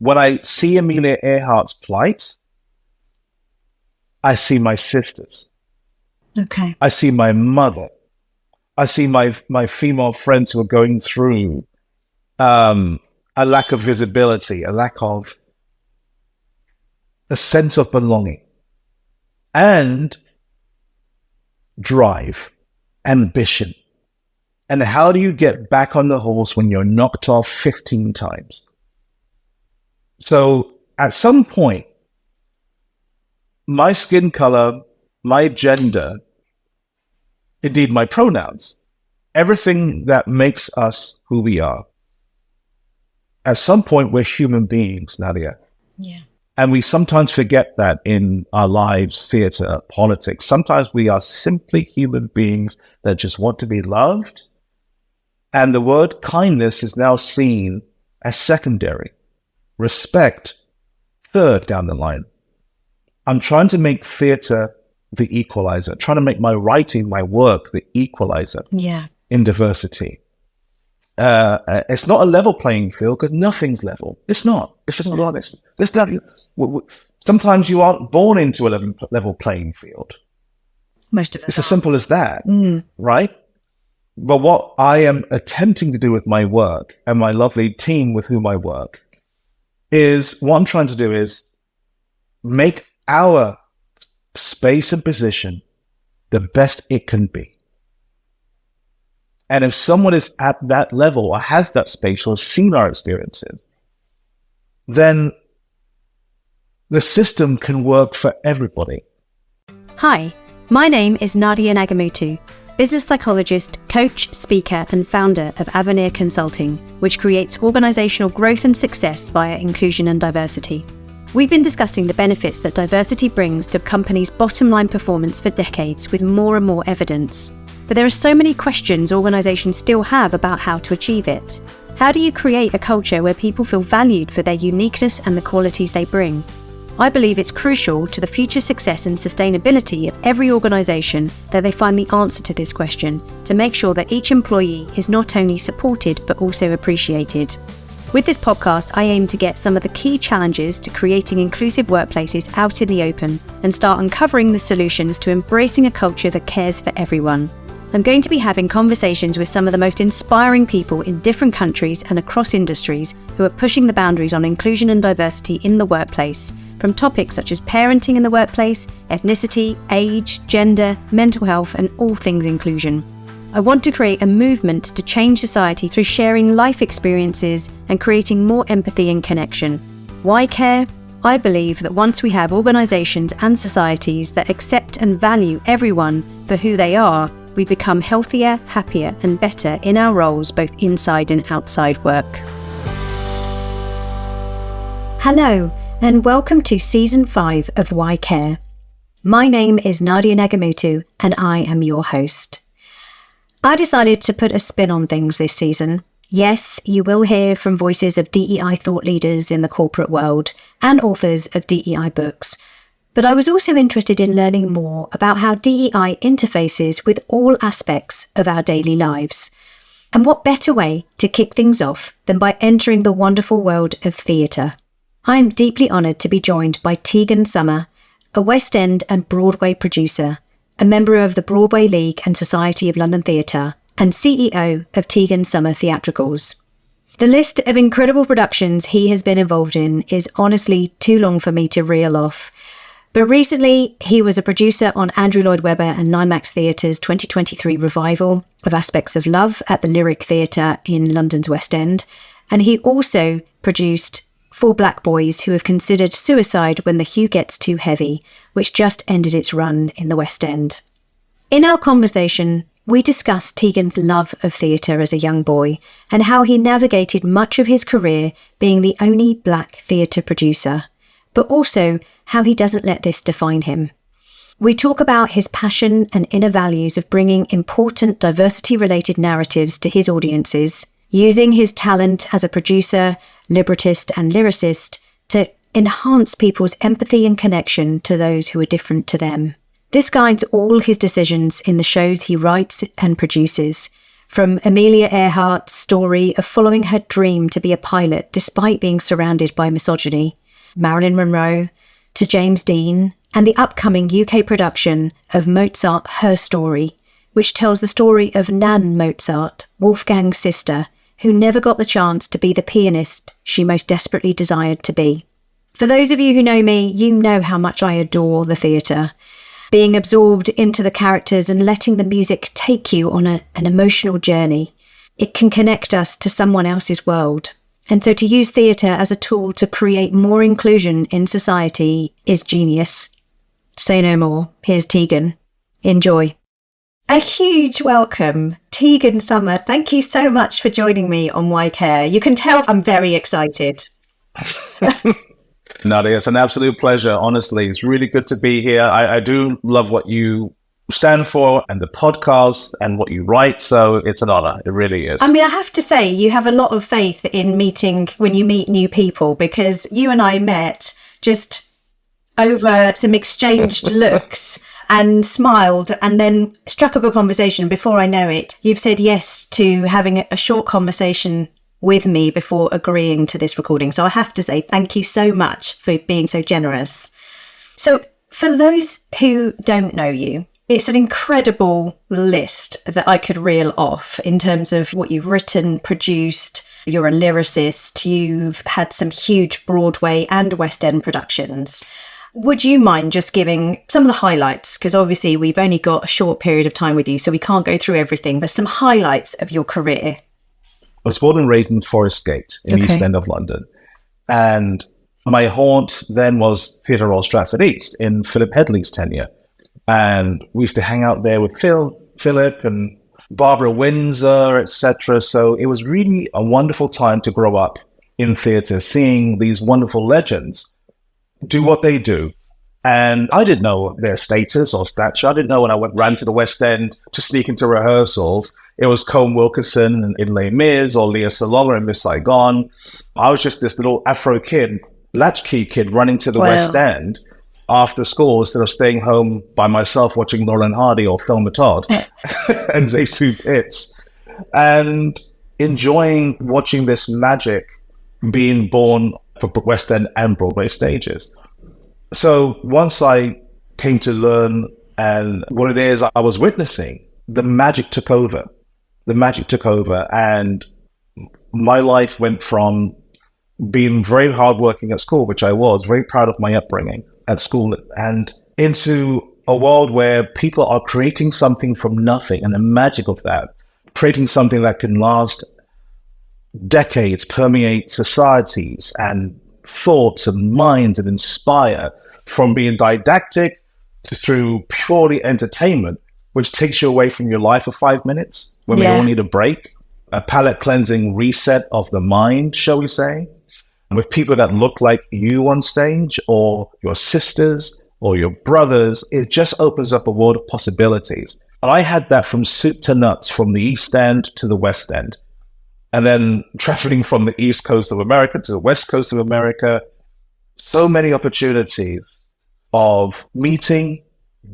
When I see Amelia Earhart's plight, I see my sisters. Okay. I see my mother. I see my female friends who are going through a lack of visibility, a lack of a sense of belonging and drive, ambition. And how do you get back on the horse when you're knocked off 15 times? So at some point, my skin color, my gender, indeed my pronouns, everything that makes us who we are, at some point we're human beings, Nadia. Yeah. And we sometimes forget that in our lives, theater, politics. Sometimes we are simply human beings that just want to be loved. And the word kindness is now seen as secondary. Respect, third down the line. I'm trying to make theater the equaliser, trying to make my writing, my work, the equaliser in diversity. It's not a level playing field because nothing's level. It's not. It's just not honest. Sometimes you aren't born into a level playing field. Most of us. It's as simple as that, right? But what I am attempting to do with my work and my lovely team with whom I work is what I'm trying to do is make our space and position the best it can be. And if someone is at that level or has that space or has seen our experiences, then the system can work for everybody. Hi, my name is Nadia Nagamootoo, business psychologist, coach, speaker, and founder of Avenir Consulting, which creates organisational growth and success via inclusion and diversity. We've been discussing the benefits that diversity brings to companies' bottom line performance for decades with more and more evidence. But there are so many questions organisations still have about how to achieve it. How do you create a culture where people feel valued for their uniqueness and the qualities they bring? I believe it's crucial to the future success and sustainability of every organisation that they find the answer to this question to make sure that each employee is not only supported but also appreciated. With this podcast, I aim to get some of the key challenges to creating inclusive workplaces out in the open and start uncovering the solutions to embracing a culture that cares for everyone. I'm going to be having conversations with some of the most inspiring people in different countries and across industries who are pushing the boundaries on inclusion and diversity in the workplace, from topics such as parenting in the workplace, ethnicity, age, gender, mental health, and all things inclusion. I want to create a movement to change society through sharing life experiences and creating more empathy and connection. Why care? I believe that once we have organisations and societies that accept and value everyone for who they are, we become healthier, happier, and better in our roles both inside and outside work. Hello, and welcome to Season 5 of Why Care. My name is Nadia Nagamootoo, and I am your host. I decided to put a spin on things this season. Yes, you will hear from voices of DEI thought leaders in the corporate world and authors of DEI books. But I was also interested in learning more about how DEI interfaces with all aspects of our daily lives. And what better way to kick things off than by entering the wonderful world of theatre? I am deeply honoured to be joined by Tegan Summer, a West End and Broadway producer, a member of the Broadway League and Society of London Theatre, and CEO of Tegan Summer Theatricals. The list of incredible productions he has been involved in is honestly too long for me to reel off. But recently, he was a producer on Andrew Lloyd Webber and NIMAX Theatre's 2023 revival of Aspects of Love at the Lyric Theatre in London's West End, and he also produced For Black Boys Who Have Considered Suicide When the Hue Gets Too Heavy, which just ended its run in the West End. In our conversation, we discussed Tegan's love of theatre as a young boy and how he navigated much of his career being the only black theatre producer, but also how he doesn't let this define him. We talk about his passion and inner values of bringing important diversity-related narratives to his audiences, using his talent as a producer, librettist and lyricist to enhance people's empathy and connection to those who are different to them. This guides all his decisions in the shows he writes and produces, From Amelia Earhart's story of following her dream to be a pilot despite being surrounded by misogyny, Marilyn Monroe, to James Dean, and the upcoming UK production of Mozart, Her Story, which tells the story of Nan Mozart, Wolfgang's sister, who never got the chance to be the pianist she most desperately desired to be. For those of you who know me, you know how much I adore the theatre. Being absorbed into the characters and letting the music take you on an emotional journey. It can connect us to someone else's world. And so to use theatre as a tool to create more inclusion in society is genius. Say no more. Here's Tegan. Enjoy. A huge welcome, Tegan Summer. Thank you so much for joining me on Why Care. You can tell I'm very excited. Nadia, it's an absolute pleasure. Honestly, it's really good to be here. I do love what you stand for and the podcast and what you write. So it's an honor. It really is. I mean, I have to say, you have a lot of faith in meeting when you meet new people, because you and I met just over some exchanged looks and smiled and then struck up a conversation. Before I know it, you've said yes to having a short conversation with me before agreeing to this recording. So I have to say thank you so much for being so generous. So for those who don't know you, it's an incredible list that I could reel off in terms of what you've written, produced. You're a lyricist. You've had some huge Broadway and West End productions. Would you mind just giving some of the highlights? Because obviously we've only got a short period of time with you, so we can't go through everything, but some highlights of your career. I was born and raised in Forest Gate in the East End of London. And my haunt then was Theatre Royal Stratford East in Philip Headley's tenure. And we used to hang out there with Philip and Barbara Windsor, etc. So it was really a wonderful time to grow up in theatre, seeing these wonderful legends do what they do. And I didn't know their status or stature. I didn't know when I ran to the West End to sneak into rehearsals. It was Colm Wilkinson in Les Mis or Leah Salonga in Miss Saigon. I was just this little Afro kid, latchkey kid running to the West End after school instead of staying home by myself watching Laurel and Hardy or Thelma Todd and Zazu Pitts, and enjoying watching this magic being born for West End and Broadway stages. So once I came to learn and what it is I was witnessing, the magic took over. And my life went from being very hardworking at school, which I was, very proud of my upbringing at school, and into a world where people are creating something from nothing, and the magic of that, creating something that can last decades, permeate societies and thoughts and minds, and inspire, from being didactic to through purely entertainment, which takes you away from your life for 5 minutes when we all need a break, a palate cleansing reset of the mind, shall we say, and with people that look like you on stage, or your sisters or your brothers. It just opens up a world of possibilities. And I had that from soup to nuts, from the East End to the West End. And then traveling from the East Coast of America to the West Coast of America, so many opportunities of meeting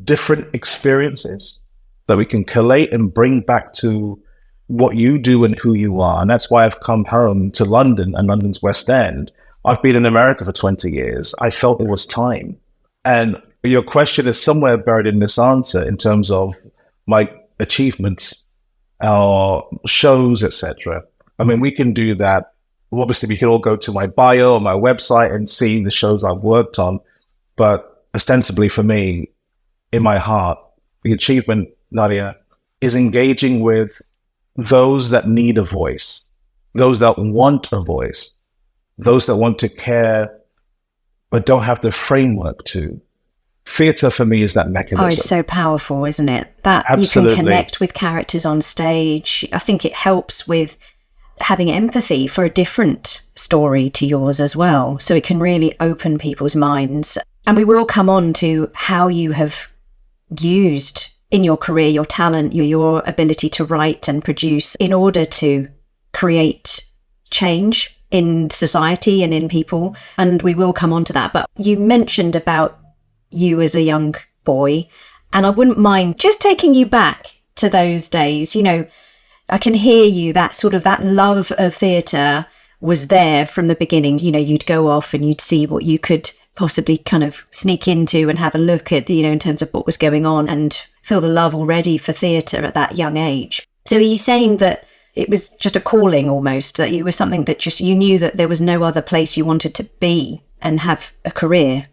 different experiences that we can collate and bring back to what you do and who you are. And that's why I've come home to London and London's West End. I've been in America for 20 years. I felt it was time. And your question is somewhere buried in this answer in terms of my achievements, our shows, etc. I mean, we can do that. Obviously, we can all go to my bio or my website and see the shows I've worked on. But ostensibly for me, in my heart, the achievement, Nadia, is engaging with those that need a voice, those that want a voice, those that want to care but don't have the framework to. Theatre for me is that mechanism. Oh, it's so powerful, isn't it? That Absolutely. You can connect with characters on stage. I think it helps with having empathy for a different story to yours as well. So it can really open people's minds. And we will come on to how you have used in your career, your talent, your ability to write and produce in order to create change in society and in people. And we will come on to that. But you mentioned about you as a young boy, and I wouldn't mind just taking you back to those days. You know, I can hear you, that love of theatre was there from the beginning. You know, you'd go off and you'd see what you could possibly kind of sneak into and have a look at, you know, in terms of what was going on, and feel the love already for theatre at that young age. So are you saying that it was just a calling almost, that it was something that just, you knew that there was no other place you wanted to be and have a career?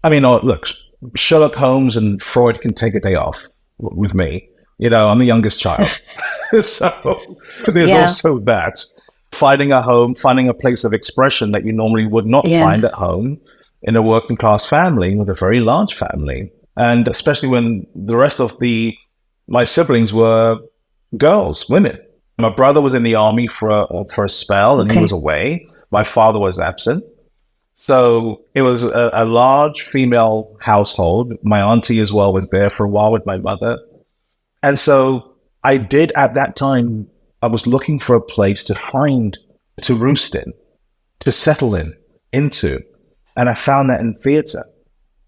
I mean, look, Sherlock Holmes and Freud can take a day off with me. You know, I'm the youngest child. So there's also that. Finding a home, finding a place of expression that you normally would not find at home in a working class family, with a very large family. And especially when the rest of my siblings were girls, women. My brother was in the army for a spell, and he was away. My father was absent. So it was a large female household. My auntie as well was there for a while with my mother. And so I did, at that time, I was looking for a place to roost in, to settle into. And I found that in theatre.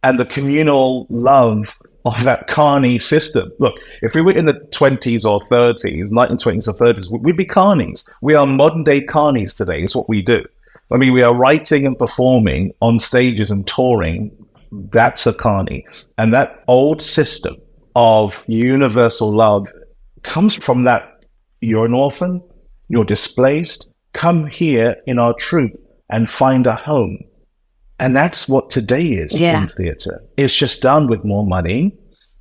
And the communal love of that carny system. Look, if we were in the 20s or 30s, 1920s or 30s, we'd be carnies. We are modern day carnies today, is what we do. I mean, we are writing and performing on stages and touring. That's a carny. And that old system of universal love comes from that. You're an orphan, you're displaced, come here in our troupe and find a home. And that's what today is in theatre. It's just done with more money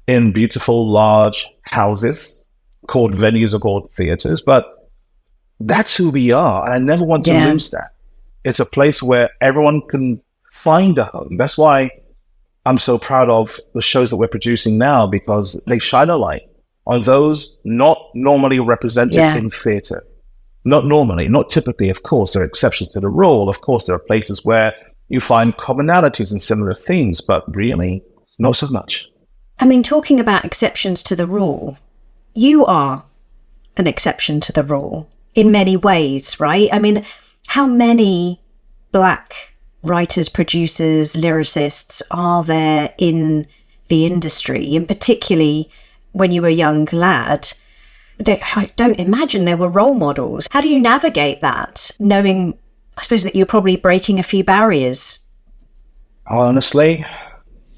in beautiful, large houses called venues or called theatres. But that's who we are. And I never want to lose that. It's a place where everyone can find a home. That's why I'm so proud of the shows that we're producing now, because they shine a light on those not normally represented in theatre. Not normally, not typically, of course. There are exceptions to the rule. Of course, there are places where you find commonalities and similar themes, but really, not so much. I mean, talking about exceptions to the rule, you are an exception to the rule in many ways, right? I mean, how many Black writers, producers, lyricists are there in the industry? And particularly when you were a young lad, I don't imagine there were role models. How do you navigate that, knowing, I suppose, that you're probably breaking a few barriers? Honestly,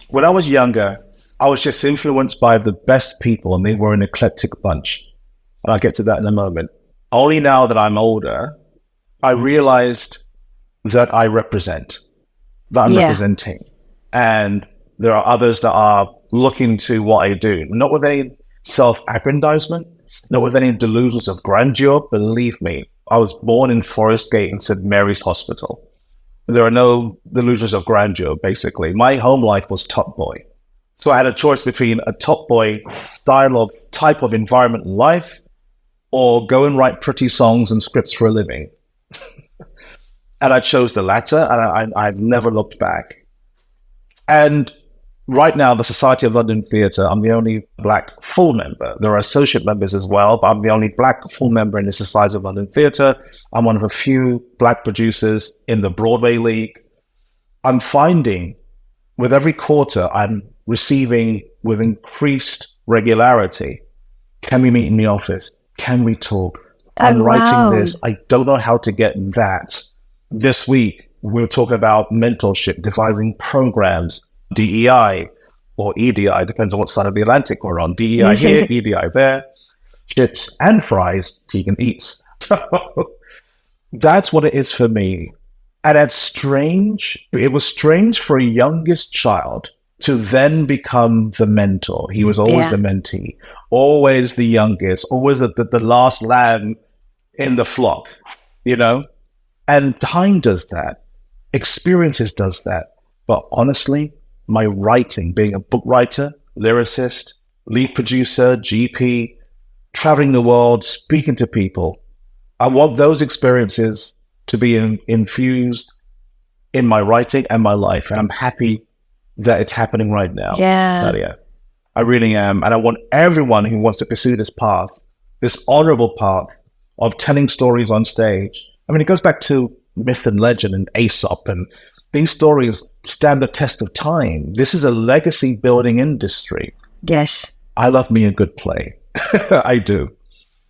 when I was younger, I was just influenced by the best people, and they were an eclectic bunch. And I'll get to that in a moment. Only now that I'm older, I realized that I represent, that I'm representing. And there are others that are looking to what I do, not with any self-aggrandizement, not with any delusions of grandeur. Believe me, I was born in Forest Gate in St. Mary's Hospital. There are no delusions of grandeur, basically. My home life was top boy. So I had a choice between a top boy type of environment in life, or go and write pretty songs and scripts for a living. And I chose the latter, and I've never looked back. And right now, the Society of London Theatre, I'm the only Black full member. There are associate members as well, but I'm the only Black full member in the Society of London Theatre. I'm one of a few Black producers in the Broadway League. I'm finding with every quarter, I'm receiving with increased regularity, can we meet in the office? Can we talk? I'm writing this. I don't know how to get that. This week, we were talking about mentorship, devising programs, DEI or EDI, depends on what side of the Atlantic we're on. DEI here, EDI there, chips and fries, Tegan eats. So that's what it is for me. And that's strange. It was strange for a youngest child to then become the mentor. He was always the mentee, always the youngest, always the last lamb in the flock, you know? And time does that. Experiences does that. But honestly, my writing, being a book writer, lyricist, lead producer, GP, traveling the world, speaking to people, I want those experiences to be infused in my writing and my life. And I'm happy that it's happening right now. Nadia. I really am. And I want everyone who wants to pursue this path, this honorable path of telling stories on stage. I mean, it goes back to myth and legend and Aesop, and these stories stand the test of time. This is a legacy building industry. Yes. I love me a good play. I do.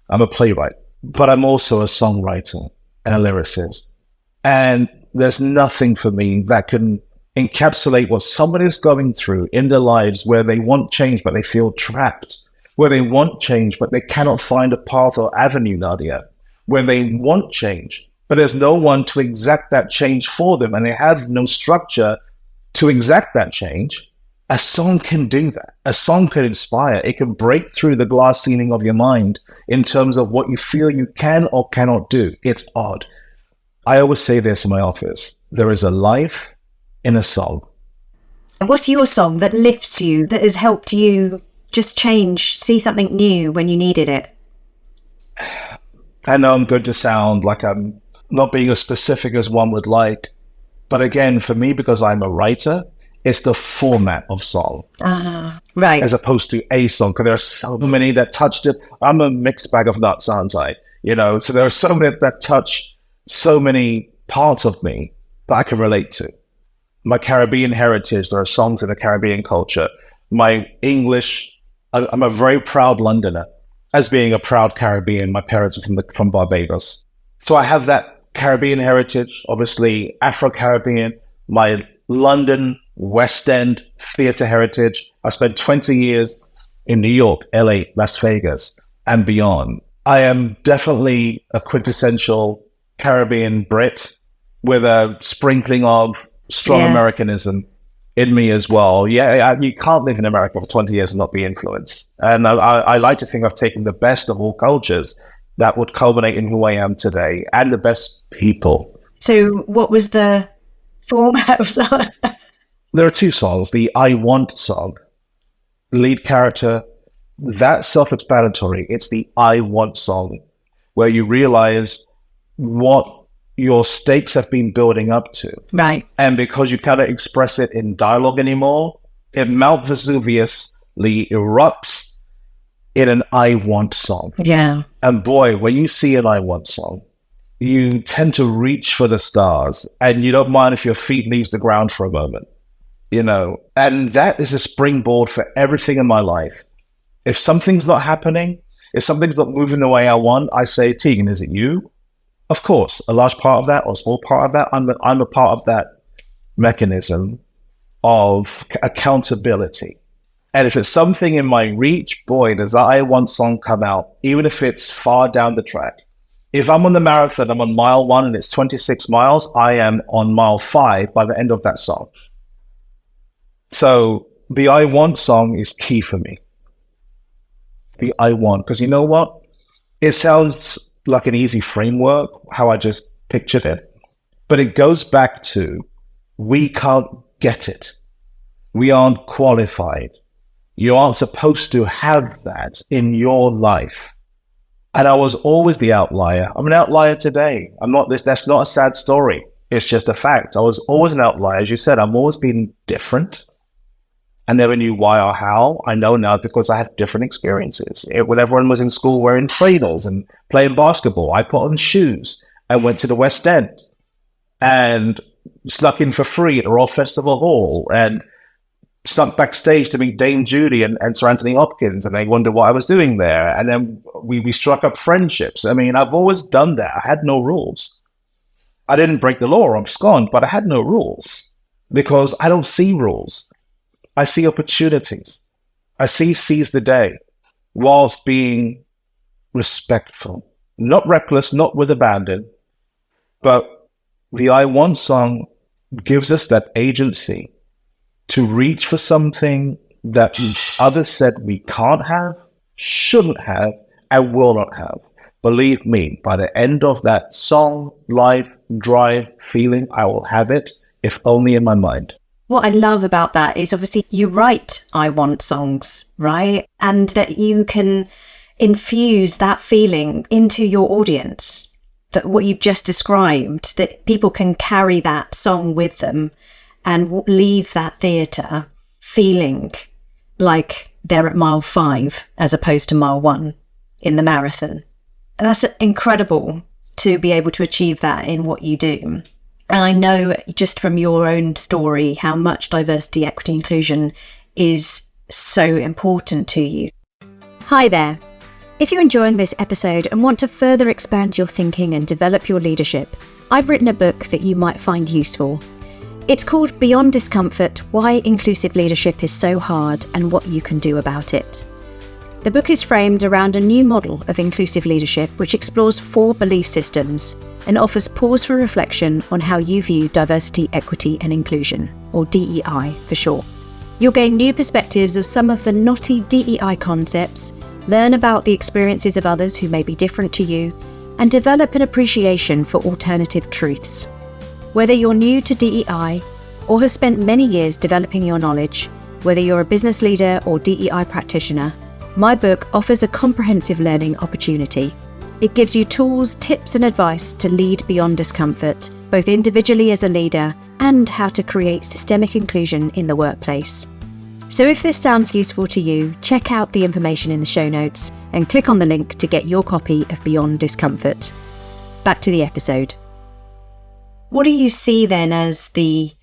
I'm a playwright, but I'm also a songwriter and a lyricist. And there's nothing for me that can encapsulate what somebody is going through in their lives, where they want change, but they feel trapped, where they want change, but they cannot find a path or avenue, Nadia, where they want change, but there's no one to exact that change for them, and they have no structure to exact that change. A song can do that. A song can inspire. It can break through the glass ceiling of your mind in terms of what you feel you can or cannot do. It's odd. I always say this in my office: there is a life in a song. What's your song that lifts you, that has helped you just change, see something new when you needed it? I know I'm going to sound like I'm not being as specific as one would like, but again, for me, because I'm a writer, it's the format of song. Right. As opposed to a song, because there are so many that touched it. I'm a mixed bag of nuts, aren't I? So there are so many that touch so many parts of me that I can relate to. My Caribbean heritage, there are songs in the Caribbean culture. My English, I'm a very proud Londoner. As being a proud Caribbean, my parents are from Barbados. So I have that Caribbean heritage, obviously Afro-Caribbean, my London, West End theatre heritage. I spent 20 years in New York, LA, Las Vegas, and beyond. I am definitely a quintessential Caribbean Brit with a sprinkling of strong Americanism in me as well. You can't live in America for 20 years and not be influenced. And I like to think I've taken the best of all cultures that would culminate in who I am today, and the best people. So what was the format of that? There are two songs. The I Want song, lead character, that's self-explanatory. It's the I Want song, where you realize what your stakes have been building up to. Right. And because you cannot express it in dialogue anymore, it Mount Vesuviously erupts in an I Want song. Yeah. And boy, when you see an I Want song, you tend to reach for the stars, and you don't mind if your feet leaves the ground for a moment, and that is a springboard for everything in my life. If something's not happening, if something's not moving the way I want, I say, Tegan, is it you? Of course, a large part of that or a small part of that, I'm a part of that mechanism of accountability. And if it's something in my reach, boy, does that I Want song come out, even if it's far down the track. If I'm on the marathon, I'm on mile 1 and it's 26 miles, I am on mile 5 by the end of that song. So the I Want song is key for me. The I Want, because you know what? It sounds like an easy framework, how I just pictured it. But it goes back to, we can't get it. We aren't qualified. You aren't supposed to have that in your life. And I was always the outlier. I'm an outlier today. That's not a sad story. It's just a fact. I was always an outlier. As you said, I've always been different. I never knew why or how. I know now because I had different experiences. When everyone was in school wearing flannels and playing basketball, I put on shoes and went to the West End and snuck in for free at the Royal Festival Hall and snuck backstage to meet Dame Judy and Sir Anthony Hopkins, and they wondered what I was doing there. And then we struck up friendships. I mean, I've always done that. I had no rules. I didn't break the law or abscond, but I had no rules because I don't see rules. I see opportunities. I seize the day whilst being respectful, not reckless, not with abandon. But the I Want song gives us that agency to reach for something that others said we can't have, shouldn't have, and will not have. Believe me, by the end of that song, life, drive, feeling, I will have it, if only in my mind. What I love about that is obviously you write I Want songs, right? And that you can infuse that feeling into your audience, that what you've just described, that people can carry that song with them and leave that theatre feeling like they're at mile 5 as opposed to mile 1 in the marathon. And that's incredible to be able to achieve that in what you do. And I know just from your own story how much diversity, equity, inclusion is so important to you. Hi there. If you're enjoying this episode and want to further expand your thinking and develop your leadership, I've written a book that you might find useful. It's called Beyond Discomfort: Why Inclusive Leadership is So Hard and What You Can Do About It. The book is framed around a new model of inclusive leadership which explores 4 belief systems and offers pause for reflection on how you view diversity, equity and inclusion, or DEI for short. You'll gain new perspectives of some of the knotty DEI concepts, learn about the experiences of others who may be different to you, and develop an appreciation for alternative truths. Whether you're new to DEI or have spent many years developing your knowledge, whether you're a business leader or DEI practitioner, my book offers a comprehensive learning opportunity. It gives you tools, tips and advice to lead beyond discomfort, both individually as a leader and how to create systemic inclusion in the workplace. So if this sounds useful to you, check out the information in the show notes and click on the link to get your copy of Beyond Discomfort. Back to the episode. What do you see then as the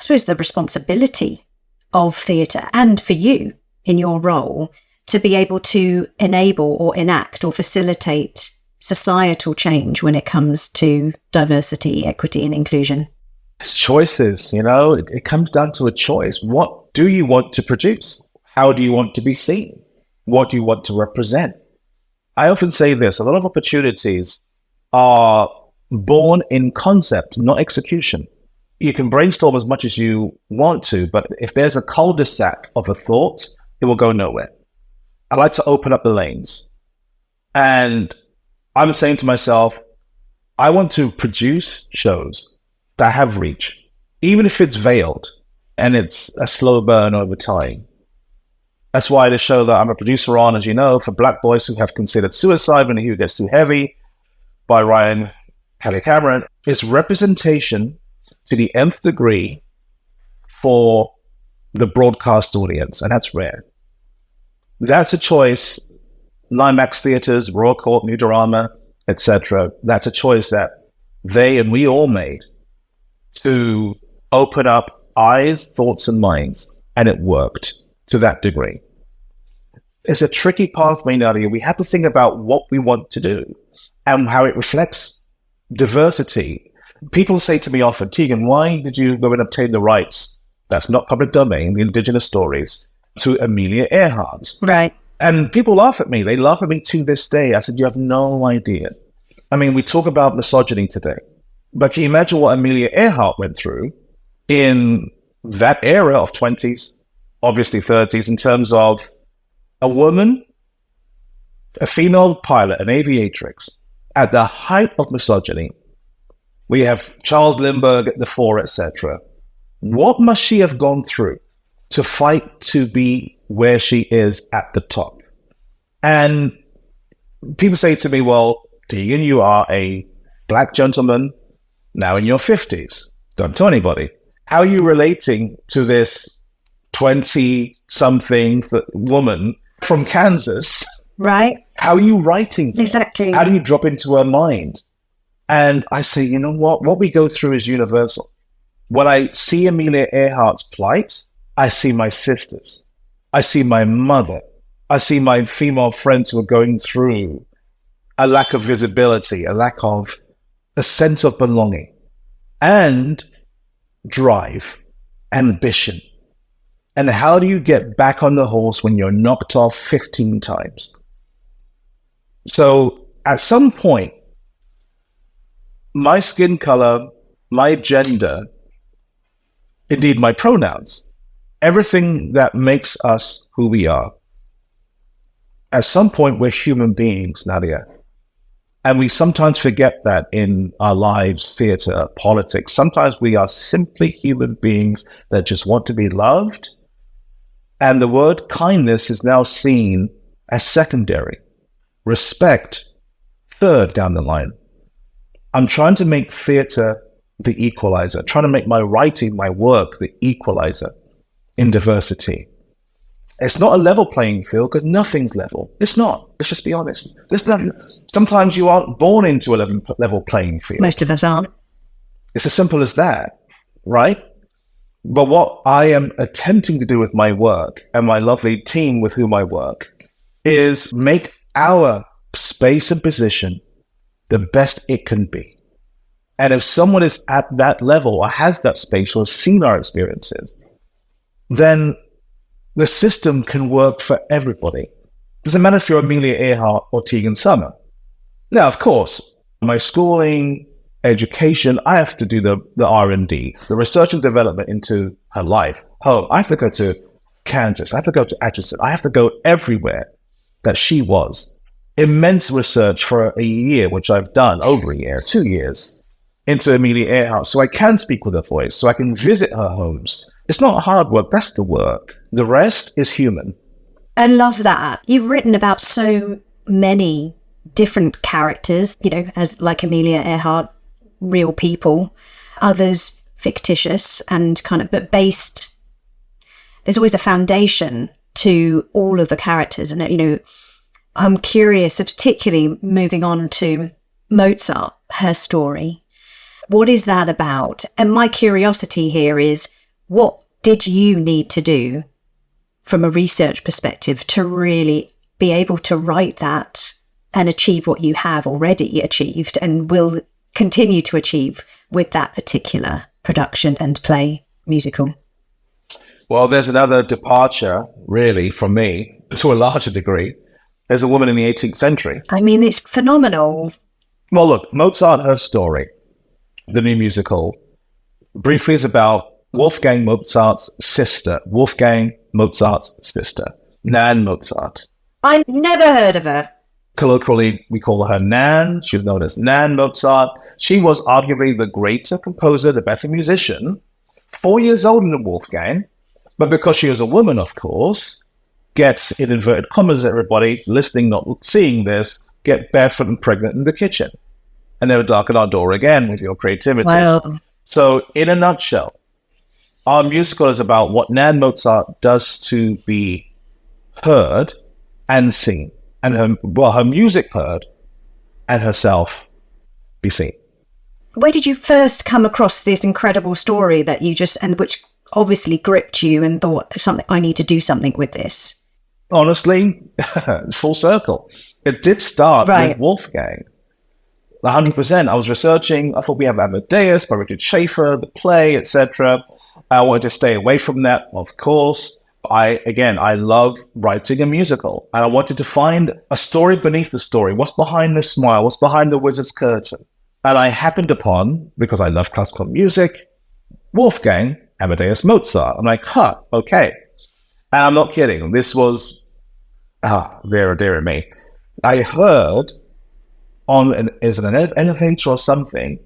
responsibility of theatre and for you in your role to be able to enable or enact or facilitate societal change when it comes to diversity, equity and inclusion? It's choices, it comes down to a choice. What do you want to produce? How do you want to be seen? What do you want to represent? I often say this, a lot of opportunities are born in concept, not execution. You can brainstorm as much as you want to, but if there's a cul-de-sac of a thought, it will go nowhere. I like to open up the lanes. And I'm saying to myself, I want to produce shows that have reach, even if it's veiled and it's a slow burn over time. That's why the show that I'm a producer on, as you know, for Black boys who have considered suicide when the hue gets too heavy, by Ryan Kelly Cameron, is representation to the nth degree for the broadcast audience, and that's rare. That's a choice. Limax Theatres, Royal Court, New Drama, etc. That's a choice that they and we all made to open up eyes, thoughts, and minds, and it worked to that degree. It's a tricky pathway, Nadia. We have to think about what we want to do and how it reflects diversity. People say to me often, Tegan, why did you go and obtain the rights, that's not public domain, the indigenous stories, to Amelia Earhart? Right. And people laugh at me. They laugh at me to this day. I said, you have no idea. I mean, we talk about misogyny today, but can you imagine what Amelia Earhart went through in that era of 20s, obviously 30s, in terms of a woman, a female pilot, an aviatrix, at the height of misogyny. We have Charles Lindbergh at the fore, etc. What must she have gone through to fight to be where she is at the top? And people say to me, well, Tegan, you are a Black gentleman now in your 50s. Don't tell anybody. How are you relating to this 20-something woman from Kansas? Right. How are you writing? Exactly. How do you drop into her mind? And I say, you know what we go through is universal. When I see Amelia Earhart's plight, I see my sisters. I see my mother. I see my female friends who are going through a lack of visibility, a lack of a sense of belonging and drive, ambition. And how do you get back on the horse when you're knocked off 15 times? So at some point, my skin color, my gender, indeed my pronouns, everything that makes us who we are, at some point we're human beings, Nadia. And we sometimes forget that in our lives, theatre, politics. Sometimes we are simply human beings that just want to be loved. And the word kindness is now seen as secondary. Respect, third down the line. I'm trying to make theatre the equaliser, trying to make my writing, my work, the equaliser in diversity. It's not a level playing field because nothing's level. It's not. Let's just be honest. Sometimes you aren't born into a level playing field. Most of us aren't. It's as simple as that, right? But what I am attempting to do with my work and my lovely team with whom I work is make our space and position the best it can be. And if someone is at that level or has that space or has seen our experiences, then the system can work for everybody. Doesn't matter if you're Amelia Earhart or Tegan Summer. Now, of course, my schooling, education, I have to do the R&D, the research and development into her life. Oh, I have to go to Kansas. I have to go to Atchison. I have to go everywhere that she was. Immense research for a year, which I've done over a year, 2 years, into Amelia Earhart, so I can speak with her voice, so I can visit her homes. It's not hard work, that's the work. The rest is human. I love that. You've written about so many different characters, you know, as like Amelia Earhart, real people, others fictitious and kind of, but based, there's always a foundation to all of the characters. And, you know, I'm curious, particularly moving on to Mozart, her story. What is that about? And my curiosity here is, what did you need to do from a research perspective to really be able to write that and achieve what you have already achieved and will continue to achieve with that particular production and play musical? Well, there's another departure, really, from me, to a larger degree. There's a woman in the 18th century. I mean, it's phenomenal. Well, look, Mozart, her story, the new musical, briefly is about Wolfgang Mozart's sister, Nan Mozart. I never heard of her. Colloquially, we call her Nan. She was known as Nan Mozart. She was arguably the greater composer, the better musician, 4 years older than Wolfgang. But because she was a woman, of course, gets, in inverted commas, everybody listening, not seeing this, get barefoot and pregnant in the kitchen. And never darken our door again with your creativity. Wow. So, in a nutshell, our musical is about what Nan Mozart does to be heard and seen. And her music heard and herself be seen. Where did you first come across this incredible story that you just, and which obviously gripped you and thought, I need to do something with this? Honestly, full circle. It did start with Wolfgang. 100%. I was researching. I thought we have Amadeus by Richard Schaeffer, the play, etc. I wanted to stay away from that, of course. I love writing a musical. And I wanted to find a story beneath the story. What's behind the smile? What's behind the wizard's curtain? And I happened upon, because I love classical music, Wolfgang Amadeus Mozart. I'm like, okay. And I'm not kidding. This was, dear me. I heard on an elevator or something,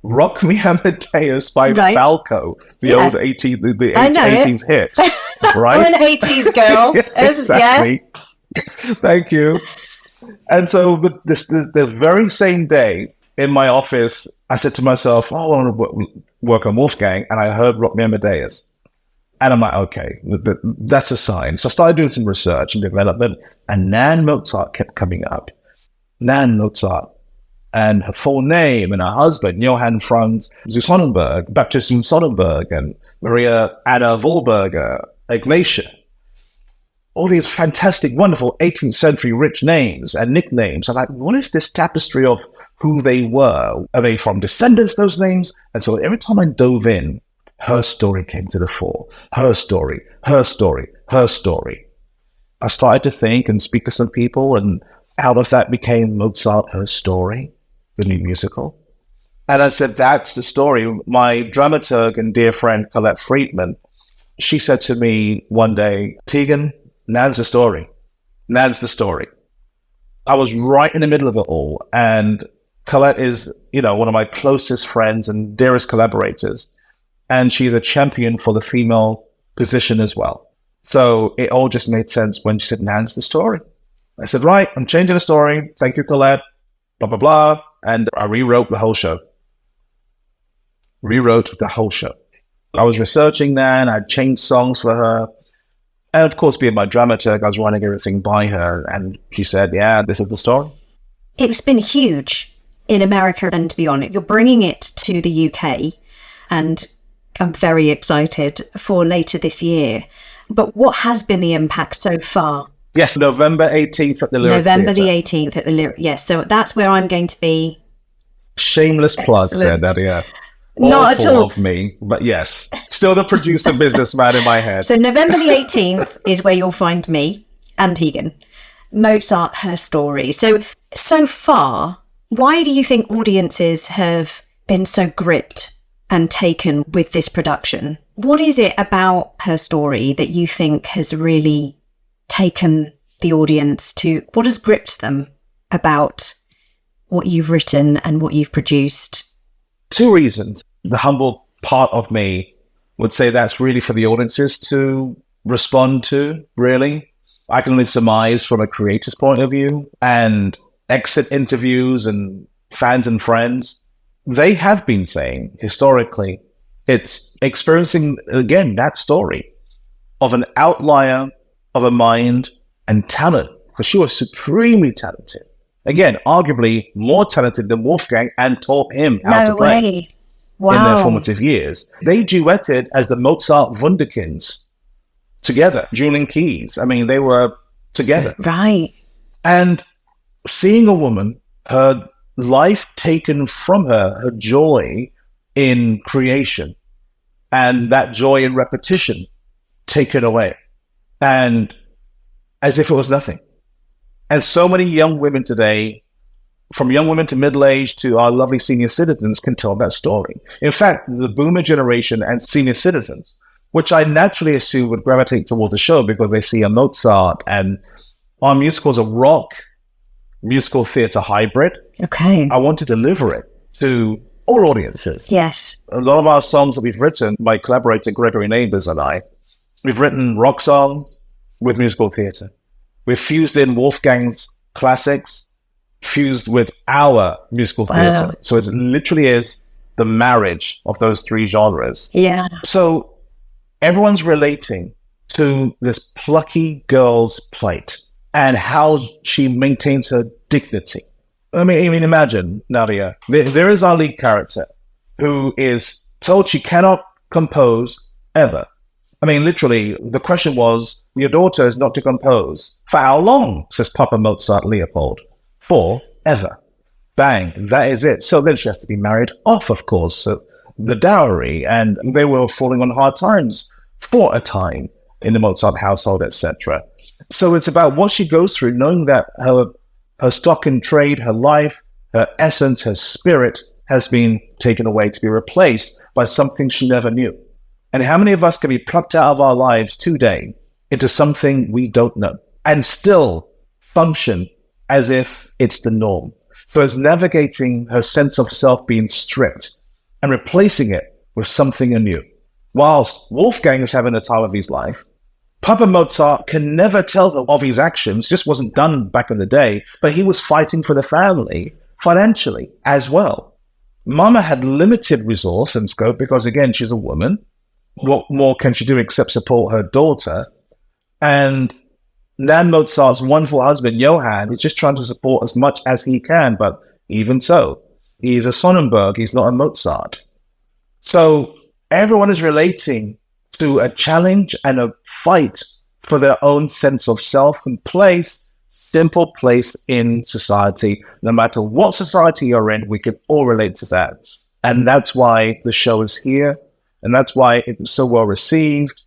Rock Me Amadeus by Falco, the old 80s hit. Right? I'm an 80s girl. Exactly. Yeah. Thank you. And so the very same day in my office, I said to myself, I want to work on Wolfgang, and I heard Rock Me Amadeus. And I'm like, okay, that's a sign. So I started doing some research and development, and Nan Mozart kept coming up. Nan Mozart, and her full name, and her husband, Johann Franz Sonnenberg, Baptist Sonnenberg, and Maria Anna Wohlberger, Ignatia. All these fantastic, wonderful 18th century rich names and nicknames. I'm like, what is this tapestry of who they were? Are they from descendants, those names? And so every time I dove in, her story came to the fore. Her story, her story, her story. I started to think and speak to some people, and out of that became Mozart, Her Story, the new musical. And I said, that's the story. My dramaturg and dear friend, Colette Friedman, she said to me one day, Tegan, Nan's the story. Nan's the story. I was right in the middle of it all. And Colette is, one of my closest friends and dearest collaborators. And she's a champion for the female position as well. So it all just made sense when she said, Nan's the story. I said, right, I'm changing the story. Thank you, Colette. Blah, blah, blah. And I rewrote the whole show. I was researching Nan. I changed songs for her. And of course, being my dramaturg, I was running everything by her. And she said, yeah, this is the story. It's been huge in America and beyond. You're bringing it to the UK. And I'm very excited for later this year. But what has been the impact so far Yes, November 18th at the Lyric November Theatre. the 18th at the Lyric. Yes, so that's where I'm going to be. Shameless plug there, Excellent. Nadia. Not at Awful all. of me, but yes. Still the producer businessman in my head. So November the 18th is where you'll find me and Tegan. Mozart, Her Story. So far, why do you think audiences have been so gripped and taken with this production? What is it about Her Story that you think has really taken the audience to, what has gripped them about what you've written and what you've produced? Two reasons. The humble part of me would say that's really for the audiences to respond to, really. I can only surmise from a creator's point of view, and exit interviews and fans and friends, they have been saying historically, it's experiencing, again, that story of an outlier of a mind and talent, because she was supremely talented. Again, arguably more talented than Wolfgang, and taught him how to play way. Wow. in their formative years. They duetted as the Mozart Wunderkinds together, dueling keys. I mean, they were together. Right. And seeing a woman, her life taken from her, her joy in creation, and that joy in repetition taken away, and as if it was nothing. And so many young women today, from young women to middle-aged to our lovely senior citizens, can tell that story. In fact, the boomer generation and senior citizens, which I naturally assume would gravitate towards the show because they see a Mozart, and our musical is a rock musical theatre hybrid. Okay. I want to deliver it to all audiences. Yes. A lot of our songs that we've written, my collaborator Gregory Neighbours and I, we've written rock songs with musical theatre. We've fused in Wolfgang's classics, fused with our musical theatre. Wow. So it literally is the marriage of those three genres. Yeah. So everyone's relating to this plucky girl's plight and how she maintains her dignity. I mean, imagine, Nadia, there is our lead character who is told she cannot compose ever. I mean, literally, the question was, your daughter is not to compose. For how long, says Papa Mozart Leopold? Forever. Bang, that is it. So then she has to be married off, of course. So the dowry, and they were falling on hard times for a time in the Mozart household, etc. So it's about what she goes through, knowing that her stock in trade, her life, her essence, her spirit has been taken away to be replaced by something she never knew. And how many of us can be plucked out of our lives today into something we don't know and still function as if it's the norm? So it's navigating her sense of self being stripped and replacing it with something anew. Whilst Wolfgang is having the time of his life, Papa Mozart can never tell of his actions, just wasn't done back in the day, but he was fighting for the family financially as well. Mama had limited resource and scope because, again, she's a woman. What more can she do except support her daughter? And Nan Mozart's wonderful husband, Johann, is just trying to support as much as he can, but even so, he's a Sonnenberg, he's not a Mozart. So everyone is relating to a challenge and a fight for their own sense of self and place, simple place in society. No matter what society you're in, we can all relate to that. And that's why the show is here. And that's why it's so well received.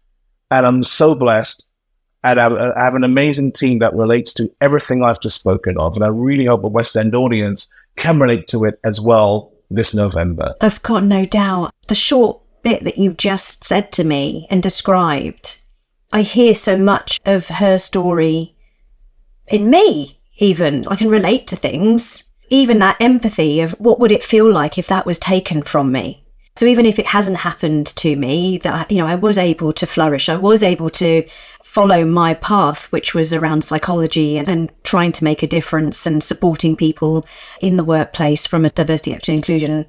And I'm so blessed. And I have an amazing team that relates to everything I've just spoken of. And I really hope the West End audience can relate to it as well this November. I've got no doubt. The short bit that you've just said to me and described, I hear so much of her story in me, even. I can relate to things. Even that empathy of what would it feel like if that was taken from me? So even if it hasn't happened to me, that, I was able to flourish. I was able to follow my path, which was around psychology and trying to make a difference and supporting people in the workplace from a diversity, equity, and inclusion.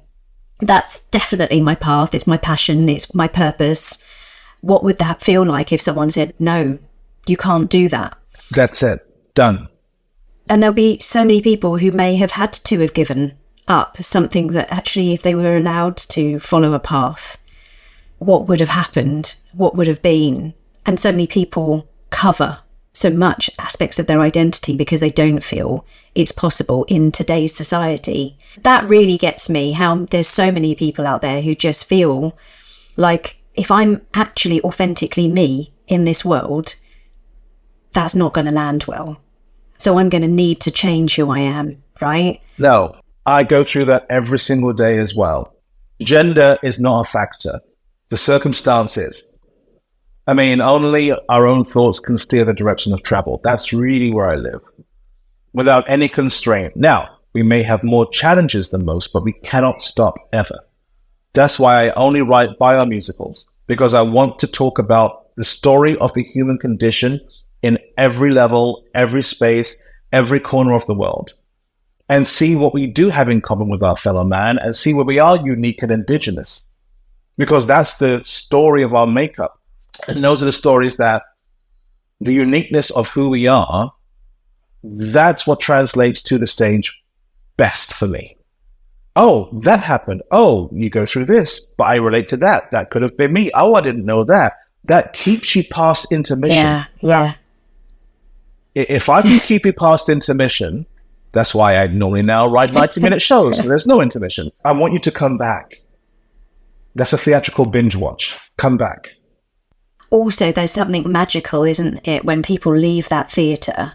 That's definitely my path. It's my passion. It's my purpose. What would that feel like if someone said, no, you can't do that? That's it. Done. And there'll be so many people who may have had to have given up something that actually, if they were allowed to follow a path, what would have happened? What would have been? And so many people cover so much aspects of their identity because they don't feel it's possible in today's society. That really gets me, how there's so many people out there who just feel like if I'm actually authentically me in this world, that's not going to land well. So I'm going to need to change who I am, right? No, I go through that every single day as well. Gender is not a factor. The circumstances. I mean, only our own thoughts can steer the direction of travel. That's really where I live, without any constraint. Now, we may have more challenges than most, but we cannot stop ever. That's why I only write biomusicals, because I want to talk about the story of the human condition in every level, every space, every corner of the world, and see what we do have in common with our fellow man, and see where we are unique and indigenous, because that's the story of our makeup. And those are the stories that the uniqueness of who we are, that's what translates to the stage best for me. Oh, that happened. Oh, you go through this, but I relate to that. That could have been me. Oh, I didn't know that. That keeps you past intermission. Yeah. If I can keep you past intermission, that's why I normally now write 90-minute shows. So there's no intermission. I want you to come back. That's a theatrical binge watch. Come back. Also, there's something magical, isn't it, when people leave that theatre,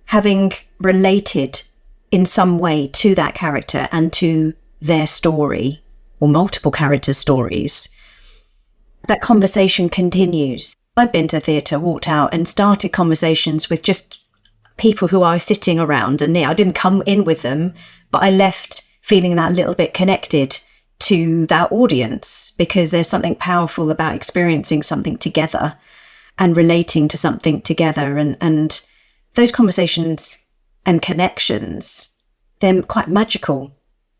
having related in some way to that character and to their story, or multiple character stories. That conversation continues. I've been to theatre, walked out and started conversations with just people who I was sitting around, and I didn't come in with them, but I left feeling that little bit connected to that audience, because there's something powerful about experiencing something together and relating to something together, and those conversations and connections, they're quite magical,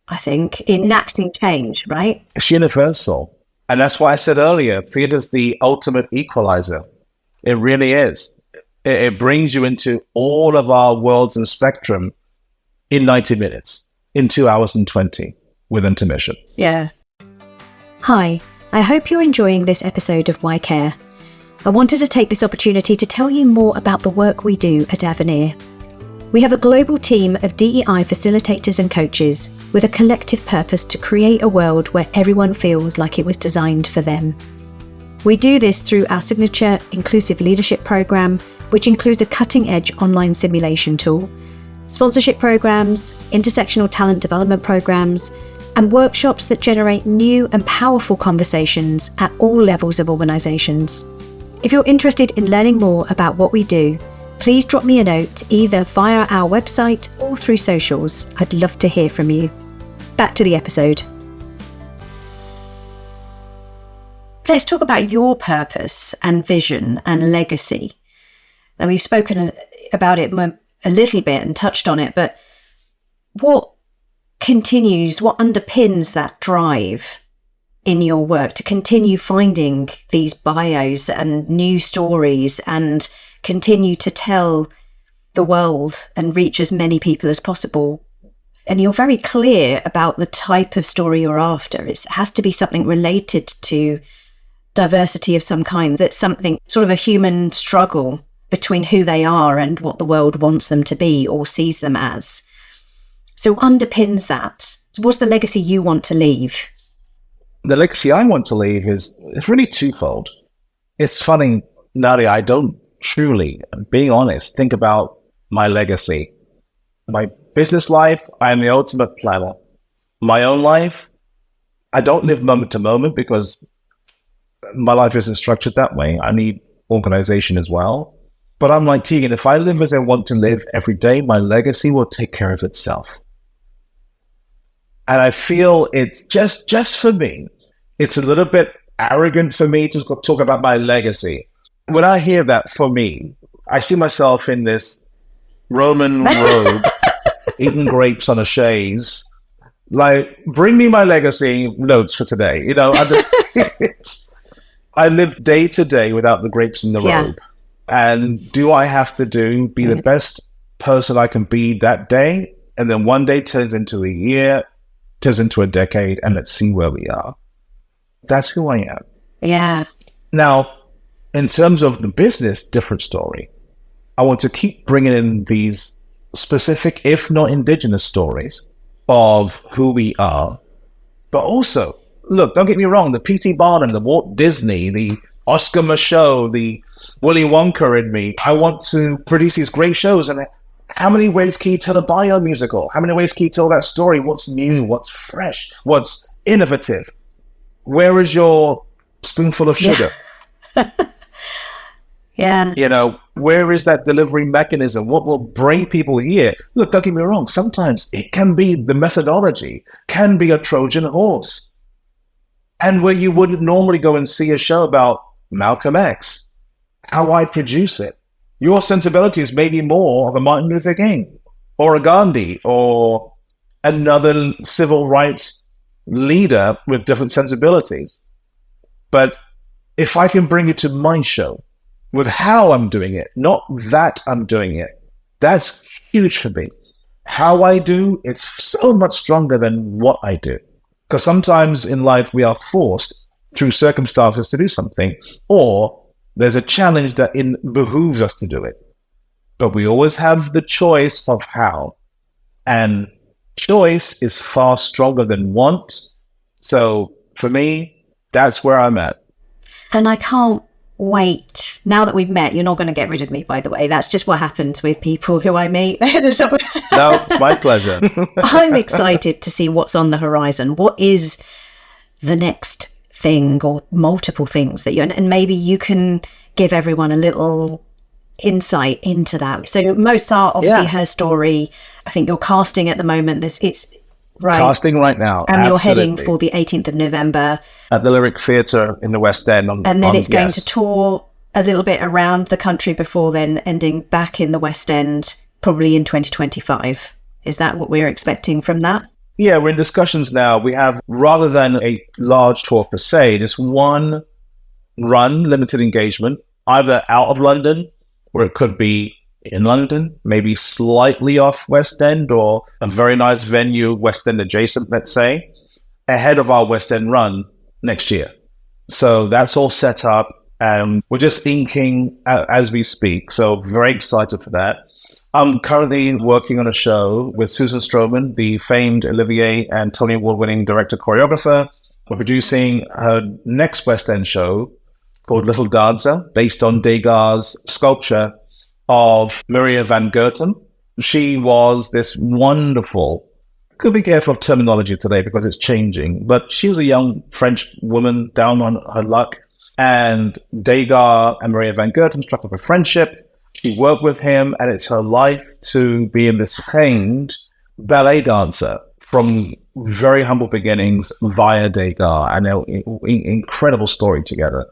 I think, in enacting change, right? It's universal. And that's why I said earlier, theatre's the ultimate equaliser. It really is. It brings you into all of our worlds and spectrum in 90 minutes, in 2 hours and 20. With intermission. Yeah. Hi, I hope you're enjoying this episode of Why Care. I wanted to take this opportunity to tell you more about the work we do at Avenir. We have a global team of DEI facilitators and coaches with a collective purpose to create a world where everyone feels like it was designed for them. We do this through our signature inclusive leadership program, which includes a cutting-edge online simulation tool, sponsorship programs, intersectional talent development programs, and workshops that generate new and powerful conversations at all levels of organisations. If you're interested in learning more about what we do, please drop me a note either via our website or through socials. I'd love to hear from you. Back to the episode. Let's talk about your purpose and vision and legacy. Now, we've spoken about it a little bit and touched on it, but what underpins that drive in your work to continue finding these bios and new stories and continue to tell the world and reach as many people as possible? And you're very clear about the type of story you're after. It has to be something related to diversity of some kind, that's something sort of a human struggle between who they are and what the world wants them to be or sees them as. So underpins that. What's the legacy you want to leave? The legacy I want to leave is really twofold. It's funny, Nadia, I don't truly, being honest, think about my legacy. My business life, I am the ultimate planner. My own life, I don't live moment to moment because my life isn't structured that way. I need organization as well. But I'm like, Tegan, if I live as I want to live every day, my legacy will take care of itself. And I feel it's just for me, it's a little bit arrogant for me to talk about my legacy. When I hear that, for me, I see myself in this Roman robe, eating grapes on a chaise. Like, bring me my legacy notes for today. I live day to day without the grapes in the robe. And do I have to be the best person I can be that day? And then one day turns into a year, turns into a decade, and let's see where we are. That's who I am. Yeah. Now, in terms of the business, different story. I want to keep bringing in these specific, if not indigenous stories of who we are. But also, look, don't get me wrong, the P.T. Barnum, the Walt Disney, the Oscar Michaud, the Willy Wonka in me. I want to produce these great shows. And how many ways can you tell a bio-musical? How many ways can you tell that story? What's new? What's fresh? What's innovative? Where is your spoonful of sugar? Yeah. You know, where is that delivery mechanism? What will bring people here? Look, don't get me wrong. Sometimes it can be the methodology, can be a Trojan horse. And where you wouldn't normally go and see a show about Malcolm X, how I produce it. Your sensibilities may be more of a Martin Luther King or a Gandhi or another civil rights leader with different sensibilities. But if I can bring it to my show with how I'm doing it, not that I'm doing it, that's huge for me. How I do, it's so much stronger than what I do. Because sometimes in life we are forced through circumstances to do something, or there's a challenge that behooves us to do it. But we always have the choice of how. And choice is far stronger than want. So for me, that's where I'm at. And I can't wait. Now that we've met, you're not going to get rid of me, by the way. That's just what happens with people who I meet. No, it's my pleasure. I'm excited to see what's on the horizon. What is the next thing or multiple things that and maybe you can give everyone a little insight into that. So Mozart, obviously her story, I think you're casting at the moment. It's right. Casting right now. And absolutely. You're heading for the 18th of November. At the Lyric Theatre in the West End. And then it's going to tour a little bit around the country before then ending back in the West End, probably in 2025. Is that what we're expecting from that? Yeah, we're in discussions now. We have, rather than a large tour per se, just one run, limited engagement, either out of London, or it could be in London, maybe slightly off West End, or a very nice venue, West End adjacent, let's say, ahead of our West End run next year. So that's all set up, and we're just inking as we speak. So very excited for that. I'm currently working on a show with Susan Stroman, the famed Olivier and Tony Award-winning director-choreographer. We're producing her next West End show called Little Dancer, based on Degas' sculpture of Maria van Goethem. She was this wonderful, could be careful of terminology today because it's changing, but she was a young French woman down on her luck, and Degas and Maria van Goethem struck up a friendship. She worked with him, and it's her life to be in this famed ballet dancer from very humble beginnings via Degas, and an incredible story together.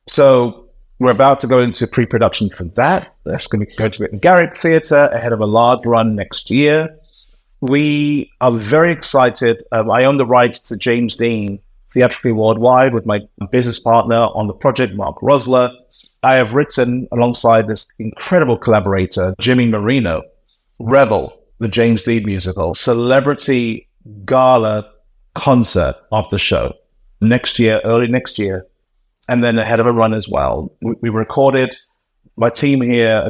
So we're about to go into pre-production for that. That's going to go to the Garrick Theatre ahead of a large run next year. We are very excited. I own the rights to James Dean theatrically worldwide with my business partner on the project, Mark Rosler. I have written alongside this incredible collaborator, Jimmy Marino, Rebel, the James Dean musical, celebrity gala concert of the show next year, early next year, and then ahead of a run as well. We recorded, my team here,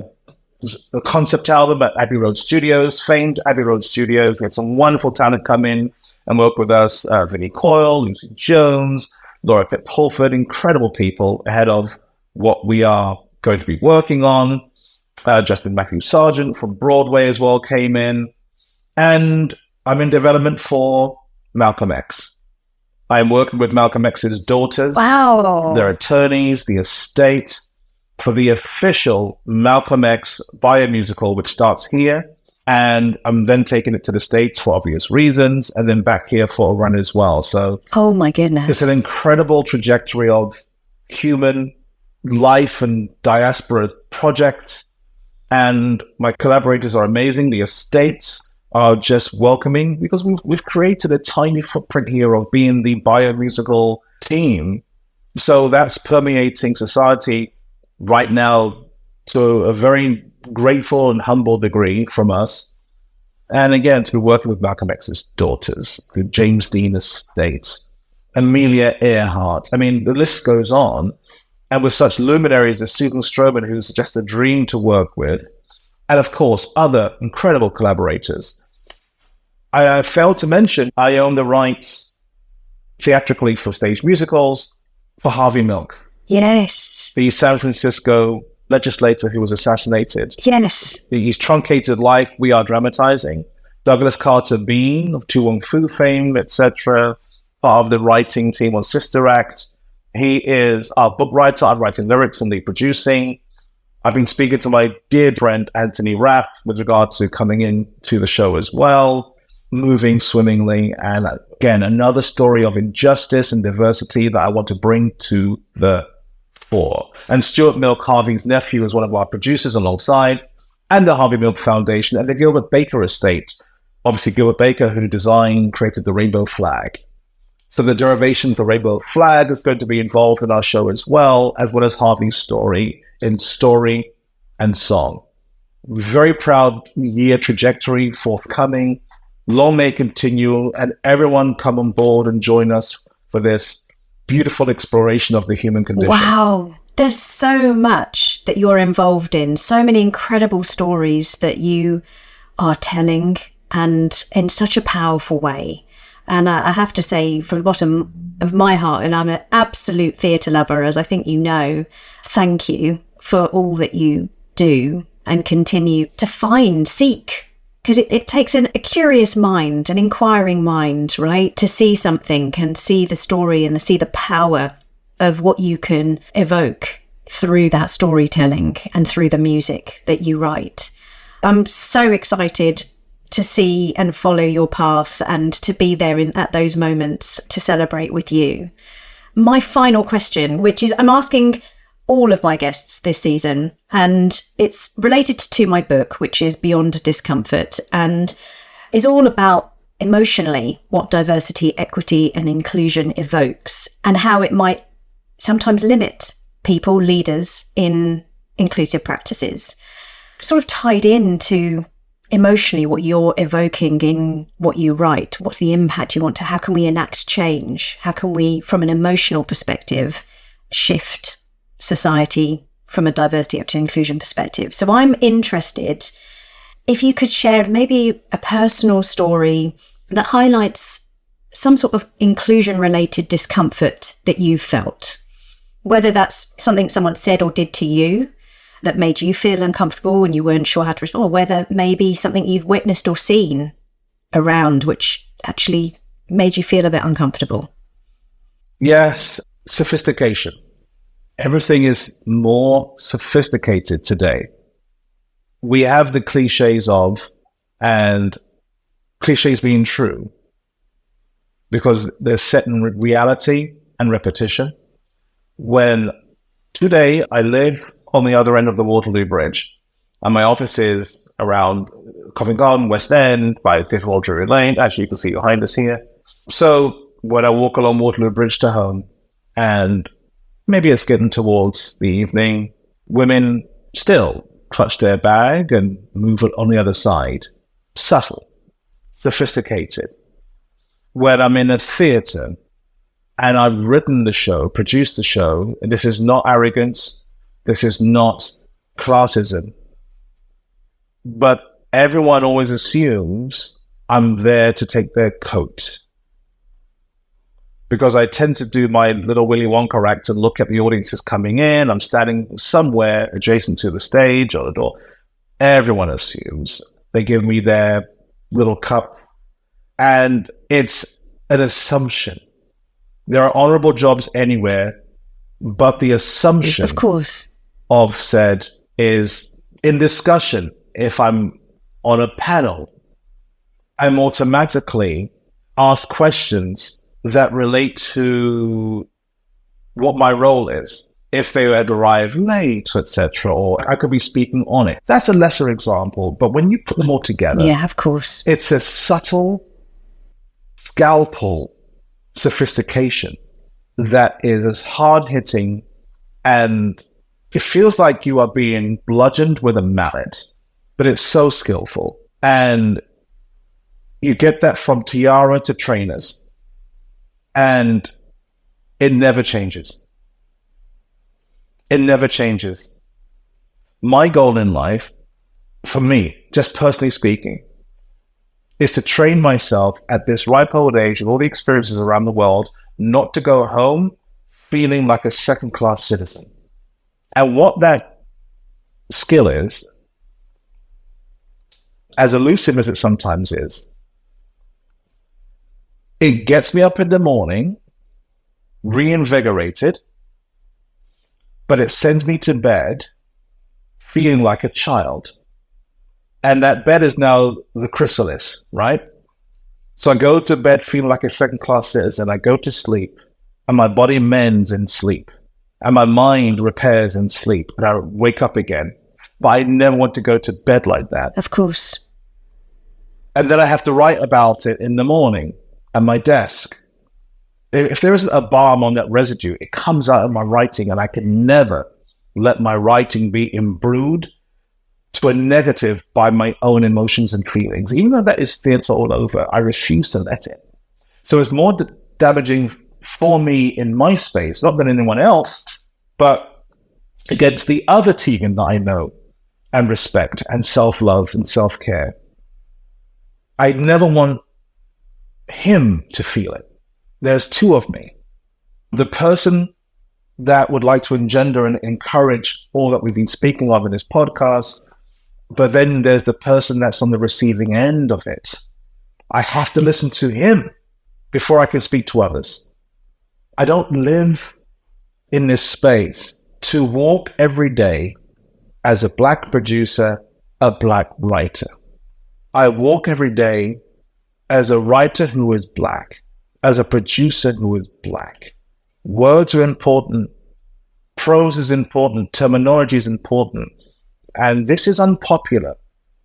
a concept album at Abbey Road Studios, famed Abbey Road Studios. We had some wonderful talent come in and work with us, Vinnie Coyle, Lucy Jones, Laura Pitt-Holford, incredible people ahead of what we are going to be working on. Justin Matthew Sargent from Broadway as well came in. And I'm in development for Malcolm X. I'm working with Malcolm X's daughters, their attorneys, the estate, for the official Malcolm X biomusical, which starts here. And I'm then taking it to the States for obvious reasons, and then back here for a run as well. So, oh my goodness, it's an incredible trajectory of human life and diaspora projects, and my collaborators are amazing. The estates are just welcoming, because we've created a tiny footprint here of being the biomusical team. So that's permeating society right now to a very grateful and humble degree from us. And again, to be working with Malcolm X's daughters, the James Dean estate, Amelia Earhart. I mean, the list goes on. and with such luminaries as Susan Stroman, who's just a dream to work with, and of course, other incredible collaborators. I failed to mention I own the rights theatrically for stage musicals for Harvey Milk. Yes. The San Francisco legislator who was assassinated. Yes. His truncated life we are dramatizing. Douglas Carter Bean of Tu Wong Fu fame, etc., part of the writing team on Sister Act. He is our book writer. I'm writing lyrics and lead producing. I've been speaking to my dear friend Anthony Rapp with regard to coming in to the show as well, moving swimmingly. And again, another story of injustice and diversity that I want to bring to the fore. And Stuart Milk, Harvey's nephew, is one of our producers alongside, and the Harvey Milk Foundation and the Gilbert Baker Estate. Obviously, Gilbert Baker, who created the rainbow flag. So the derivation of the rainbow flag is going to be involved in our show as well as Harvey's story in story and song. Very proud year trajectory forthcoming. Long may it continue, and everyone come on board and join us for this beautiful exploration of the human condition. Wow. There's so much that you're involved in, so many incredible stories that you are telling, and in such a powerful way. And I have to say, from the bottom of my heart, and I'm an absolute theatre lover, as I think you know, thank you for all that you do and continue to seek. Because it takes a curious mind, an inquiring mind, right? To see something and see the story and see the power of what you can evoke through that storytelling and through the music that you write. I'm so excited to see and follow your path and to be there at those moments to celebrate with you. My final question, which is I'm asking all of my guests this season, and it's related to my book, which is Beyond Discomfort, and is all about emotionally what diversity, equity and inclusion evokes and how it might sometimes limit people, leaders in inclusive practices. Sort of tied into emotionally what you're evoking in what you write. What's the impact you want to, how can we enact change? How can we, from an emotional perspective, shift society from a diversity up to inclusion perspective? So I'm interested if you could share maybe a personal story that highlights some sort of inclusion related discomfort that you've felt, whether that's something someone said or did to you that made you feel uncomfortable and you weren't sure how to respond, or whether maybe something you've witnessed or seen around which actually made you feel a bit uncomfortable. Yes, sophistication. Everything is more sophisticated today. We have the cliches of, and cliches being true, because they're set in reality and repetition. When today I live on the other end of the Waterloo Bridge, and my office is around Covent Garden, West End, by 5th Wall Drury Lane. Actually, you can see behind us here. So when I walk along Waterloo Bridge to home, and maybe it's getting towards the evening, women still clutch their bag and move it on the other side. Subtle, sophisticated. When I'm in a theatre and I've written the show, produced the show, and this is not arrogance, this is not classism, but everyone always assumes I'm there to take their coat. Because I tend to do my little Willy Wonka act and look at the audiences coming in. I'm standing somewhere adjacent to the stage or the door. Everyone assumes they give me their little cup. And it's an assumption. There are honorable jobs anywhere, but the assumption, of course, of said is in discussion. If I'm on a panel, I'm automatically asked questions that relate to what my role is. If they had arrived late, etc., or I could be speaking on it. That's a lesser example, but when you put them all together, yeah, of course, it's a subtle scalpel sophistication that is as hard-hitting, and it feels like you are being bludgeoned with a mallet, but it's so skillful. And you get that from tiara to trainers, and it never changes. It never changes. My goal in life, for me, just personally speaking, is to train myself at this ripe old age with all the experiences around the world, not to go home feeling like a second-class citizen. And what that skill is, as elusive as it sometimes is, it gets me up in the morning, reinvigorated, but it sends me to bed feeling like a child. And that bed is now the chrysalis, right? So I go to bed feeling like a second-class citizen. I go to sleep, and my body mends in sleep, and my mind repairs in sleep, and I wake up again. But I never want to go to bed like that. Of course. And then I have to write about it in the morning at my desk. If there isn't a balm on that residue, it comes out of my writing, and I can never let my writing be imbrued to a negative by my own emotions and feelings. Even though that is theatre all over, I refuse to let it. So it's more damaging for me in my space, not than anyone else, but against the other Tegan that I know and respect and self-love and self-care. I never want him to feel it. There's two of me. The person that would like to engender and encourage all that we've been speaking of in this podcast, but then there's the person that's on the receiving end of it. I have to listen to him before I can speak to others. I don't live in this space to walk every day as a Black producer, a Black writer. I walk every day as a writer who is Black, as a producer who is Black. Words are important. Prose is important. Terminology is important. And this is unpopular,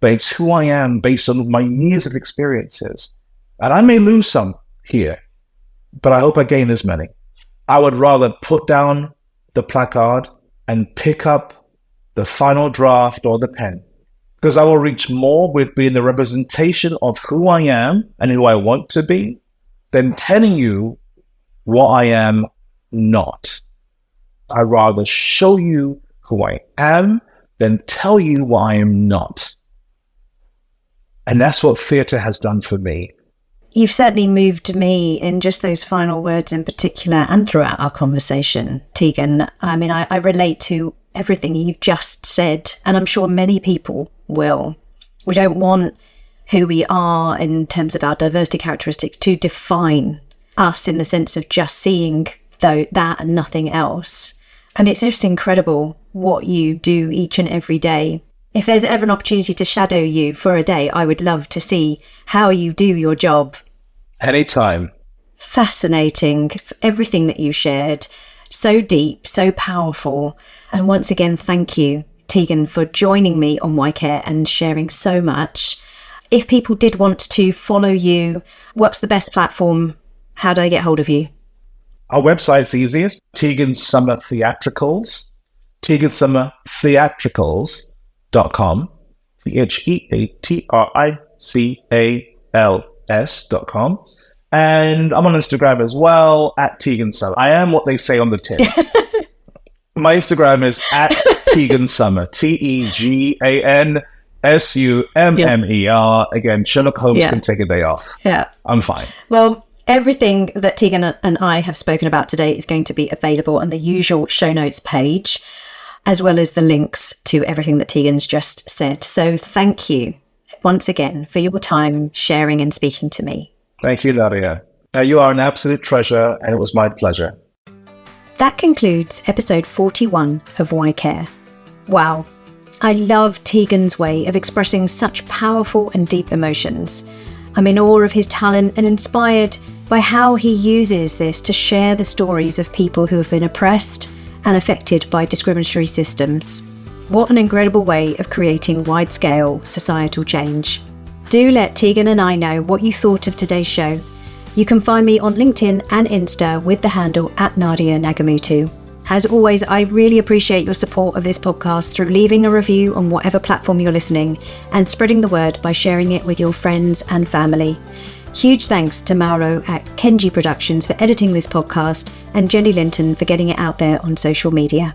but it's who I am based on my years of experiences. And I may lose some here, but I hope I gain as many. I would rather put down the placard and pick up the final draft or the pen, because I will reach more with being the representation of who I am and who I want to be than telling you what I am not. I'd rather show you who I am than tell you what I am not. And that's what theatre has done for me. You've certainly moved me in just those final words in particular and throughout our conversation, Tegan. I mean, I relate to everything you've just said, and I'm sure many people will. We don't want who we are in terms of our diversity characteristics to define us in the sense of just seeing that and nothing else. And it's just incredible what you do each and every day. If there's ever an opportunity to shadow you for a day, I would love to see how you do your job. Anytime. Fascinating, everything that you shared. So deep, so powerful. And once again, thank you, Tegan, for joining me on Why Care and sharing so much. If people did want to follow you, what's the best platform? How do they get hold of you? Our website's easiest, Tegan Summer Theatricals, tegansummertheatricals.com, theatricals.com. And I'm on Instagram as well, at Tegan Summer. I am what they say on the tin. My Instagram is at Tegan Summer, TeganSummer. Again, Sherlock Holmes can take a day off. Yeah. I'm fine. Well, everything that Tegan and I have spoken about today is going to be available on the usual show notes page, as well as the links to everything that Tegan's just said. So thank you once again for your time sharing and speaking to me. Thank you, Nadia. You are an absolute treasure, and it was my pleasure. That concludes episode 41 of Why Care. Wow. I love Tegan's way of expressing such powerful and deep emotions. I'm in awe of his talent and inspired by how he uses this to share the stories of people who have been oppressed and affected by discriminatory systems. What an incredible way of creating wide-scale societal change. Do let Tegan and I know what you thought of today's show. You can find me on LinkedIn and Insta with the handle at Nadia Nagamootoo. As always, I really appreciate your support of this podcast through leaving a review on whatever platform you're listening and spreading the word by sharing it with your friends and family. Huge thanks to Mauro at Kenji Productions for editing this podcast and Jenny Linton for getting it out there on social media.